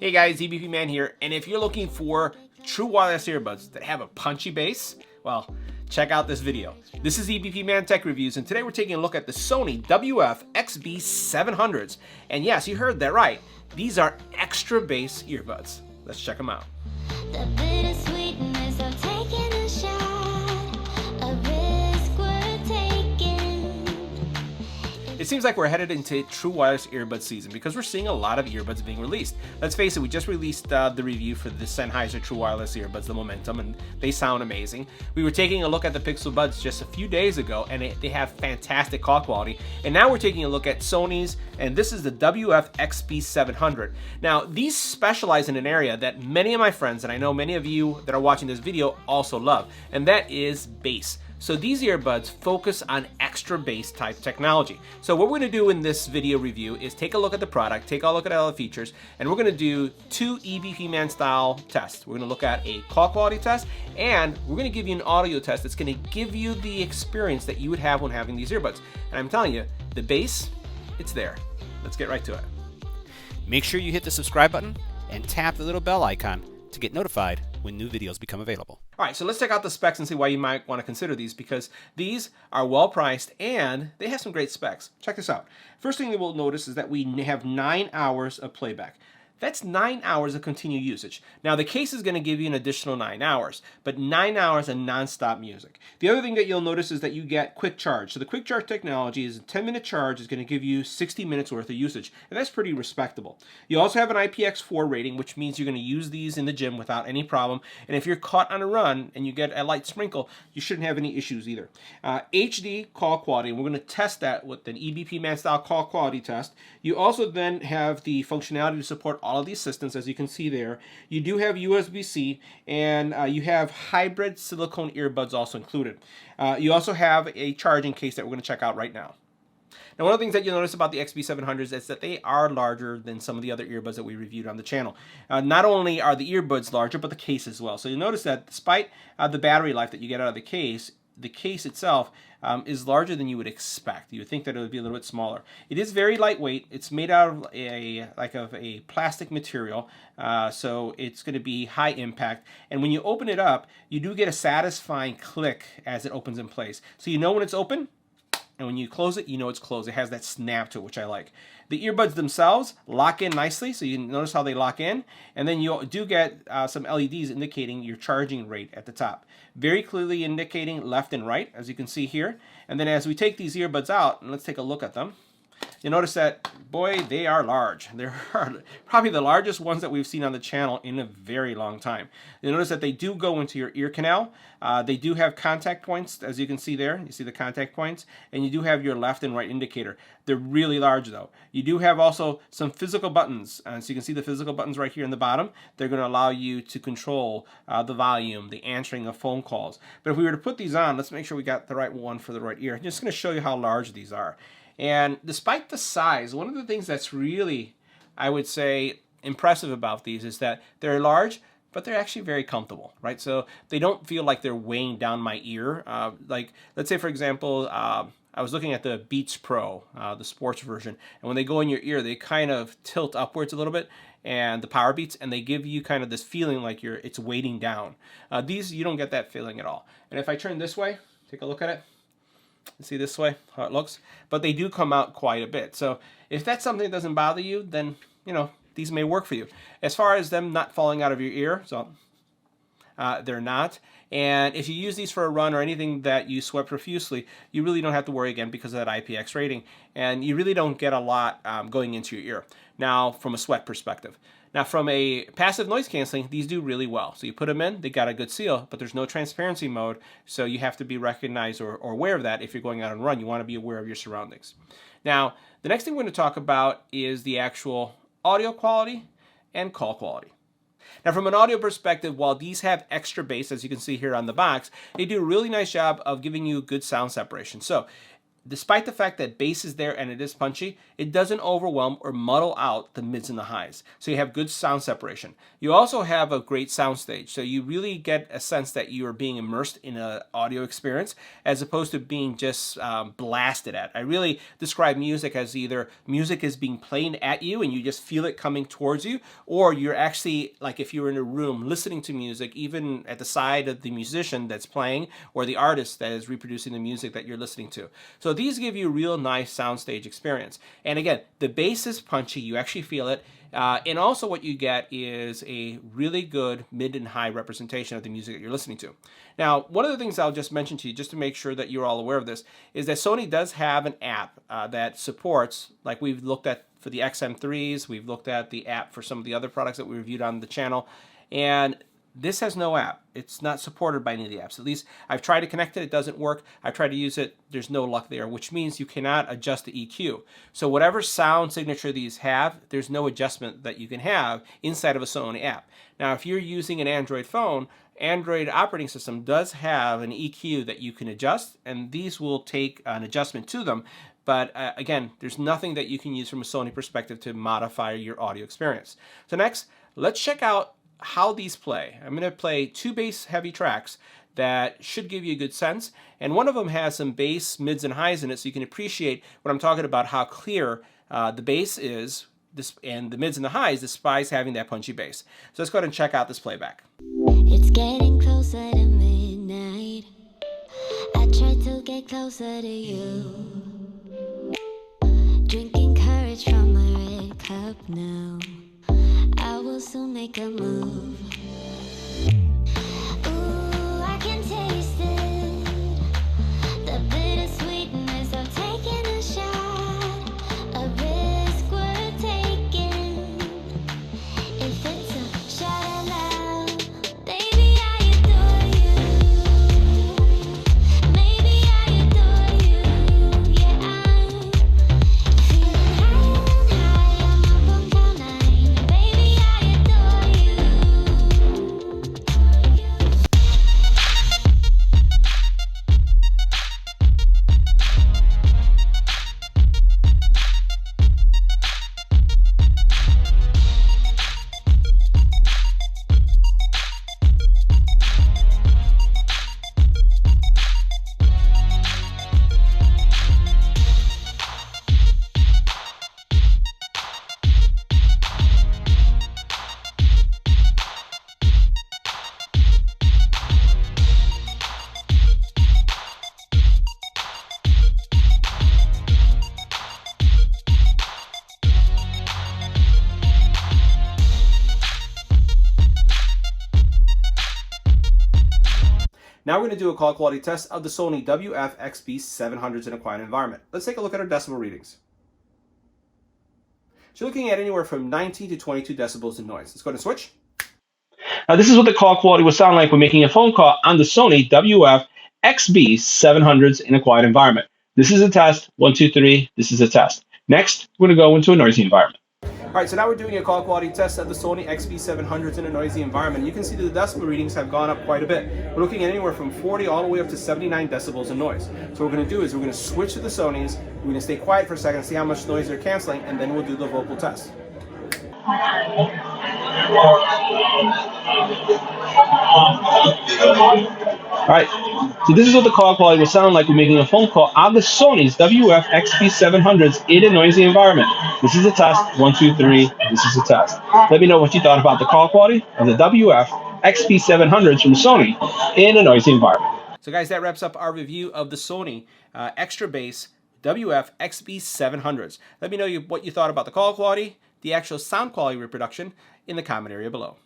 Hey guys, EBPMAN here, and if you're looking for true wireless earbuds that have a punchy bass, well, check out this video. This is EBPMAN Tech Reviews, and today we're taking a look at the Sony WF-XB700s. And yes, you heard that right. These are extra bass earbuds. Let's check them out. The bittersweetness of taking a shot, a risk we're taking. It seems like we're headed into true wireless earbud season because we're seeing a lot of earbuds being released. Let's face it, we just released the review for the Sennheiser True Wireless earbuds, the Momentum, and they sound amazing. We were taking a look at the Pixel Buds just a few days ago, and they have fantastic call quality. And now we're taking a look at Sony's, and this is the WF-XB700. Now, these specialize in an area that many of my friends, and I know many of you that are watching this video, also love, and that is bass. So these earbuds focus on extra bass type technology. So what we're going to do in this video review is take a look at the product, take a look at all the features, and we're going to do two EBPMAN style tests. We're going to look at a call quality test, and we're going to give you an audio test that's going to give you the experience that you would have when having these earbuds. And I'm telling you, the bass, it's there. Let's get right to it. Make sure you hit the subscribe button and tap the little bell icon to get notified when new videos become available. All right, so let's check out the specs and see why you might want to consider these, because these are well priced and they have some great specs. Check this out. First thing that we'll notice is that we have 9 hours of playback. That's 9 hours of continued usage. Now the case is going to give you an additional 9 hours, but 9 hours of non-stop music. The other thing that you'll notice is that you get quick charge. So the quick charge technology is a 10-minute charge is going to give you 60 minutes worth of usage, and that's pretty respectable. You also have an IPX4 rating, which means you're going to use these in the gym without any problem. And if you're caught on a run and you get a light sprinkle, you shouldn't have any issues either. HD call quality, and we're going to test that with an EBPMAN style call quality test. You also then have the functionality to support all of these systems, as you can see there. You do have USB-C, and you have hybrid silicone earbuds also included. You also have a charging case that we're going to check out right now. Now, one of the things that you'll notice about the XB700s is that they are larger than some of the other earbuds that we reviewed on the channel. Not only are the earbuds larger, but the case as well. So you'll notice that despite the battery life that you get out of the case itself is larger than you would expect. You would think that it would be a little bit smaller. It is very lightweight. It's made out of a plastic material, so it's going to be high impact. And when you open it up, you do get a satisfying click as it opens in place. So you know when it's open, and when you close it, you know it's closed. It has that snap to it, which I like. The earbuds themselves lock in nicely, so you notice how they lock in. And then you do get some LEDs indicating your charging rate at the top. Very clearly indicating left and right, as you can see here. And then as we take these earbuds out, and let's take a look at them, you notice that, boy, they are large. They're probably the largest ones that we've seen on the channel in a very long time. You notice that they do go into your ear canal. They do have contact points, as you can see there. You see the contact points, and you do have your left and right indicator. They're really large, though. You do have also some physical buttons. So you can see the physical buttons right here in the bottom. They're going to allow you to control the volume, the answering of phone calls. But if we were to put these on, let's make sure we got the right one for the right ear. I'm just going to show you how large these are. And despite the size, one of the things that's really, I would say, impressive about these is that they're large, but they're actually very comfortable, right? So they don't feel like they're weighing down my ear. Like, let's say, for example, I was looking at the Beats Pro, the sports version, and when they go in your ear, they kind of tilt upwards a little bit, and the Power Beats, and they give you kind of this feeling like it's weighting down. These, you don't get that feeling at all. And if I turn this way, take a look at it. See this way, how it looks? But they do come out quite a bit. So if that's something that doesn't bother you, then, you know, these may work for you. As far as them not falling out of your ear, so they're not. And if you use these for a run or anything that you sweat profusely, you really don't have to worry again because of that IPX rating. And you really don't get a lot going into your ear. Now, from a sweat perspective. Now, from a passive noise canceling, these do really well. So you put them in, they got a good seal, but there's no transparency mode, so you have to be recognized or aware of that if you're going out and run. You want to be aware of your surroundings. Now, the next thing we're going to talk about is the actual audio quality and call quality. Now, from an audio perspective, while these have extra bass, as you can see here on the box, they do a really nice job of giving you good sound separation. So despite the fact that bass is there and it is punchy, it doesn't overwhelm or muddle out the mids and the highs. So you have good sound separation. You also have a great soundstage. So you really get a sense that you are being immersed in an audio experience as opposed to being just blasted at. I really describe music as either music is being played at you and you just feel it coming towards you, or you're actually, like if you were in a room listening to music, even at the side of the musician that's playing or the artist that is reproducing the music that you're listening to. So these give you a real nice soundstage experience. And again, the bass is punchy, you actually feel it. And also what you get is a really good mid and high representation of the music that you're listening to. Now, one of the things I'll just mention to you, just to make sure that you're all aware of this, is that Sony does have an app that supports, like we've looked at for the XM3s, we've looked at the app for some of the other products that we reviewed on the channel, and this has no app. It's not supported by any of the apps. At least I've tried to connect it, it doesn't work. I've tried to use it, there's no luck there, which means you cannot adjust the EQ. So whatever sound signature these have, there's no adjustment that you can have inside of a Sony app. Now, if you're using an Android phone, Android operating system does have an EQ that you can adjust, and these will take an adjustment to them. But again, there's nothing that you can use from a Sony perspective to modify your audio experience. So next, let's check out how these play. I'm going to play two bass heavy tracks that should give you a good sense, and one of them has some bass mids and highs in it, so you can appreciate what I'm talking about, how clear the bass is, and the mids and the highs despite having that punchy bass. So let's go ahead and check out this playback. It's getting closer to midnight. I try to get closer to you. Drinking courage from my red cup now. I will soon make a move. Ooh, I can taste it. The bittersweetness of taking a shot. A risk worth taking. If it's a shot of love, baby, I adore you. Maybe I adore you. Yeah, I'm feeling high, I'm up on cloud nine. Baby, I adore you. Now we're going to do a call quality test of the Sony WF-XB700s in a quiet environment. Let's take a look at our decibel readings. So you're looking at anywhere from 19 to 22 decibels in noise. Let's go ahead and switch. Now, this is what the call quality would sound like when making a phone call on the Sony WF-XB700s in a quiet environment. This is a test. 1, 2, 3. This is a test. Next, we're going to go into a noisy environment. All right, so now we're doing a call quality test of the Sony XB700s in a noisy environment. You can see that the decibel readings have gone up quite a bit. We're looking at anywhere from 40 all the way up to 79 decibels in noise. So what we're going to do is we're going to switch to the Sonys. We're going to stay quiet for a second, see how much noise they're canceling, and then we'll do the vocal test. All right, so this is what the call quality would sound like when making a phone call on the Sony's WF-XB700s in a noisy environment. This is a test. 1, 2, 3. This is a test. Let me know what you thought about the call quality of the WF-XB700s from Sony in a noisy environment. So guys, that wraps up our review of the Sony extra bass WF-XB700s. Let me know what you thought about the call quality, the actual sound quality reproduction in the comment area below.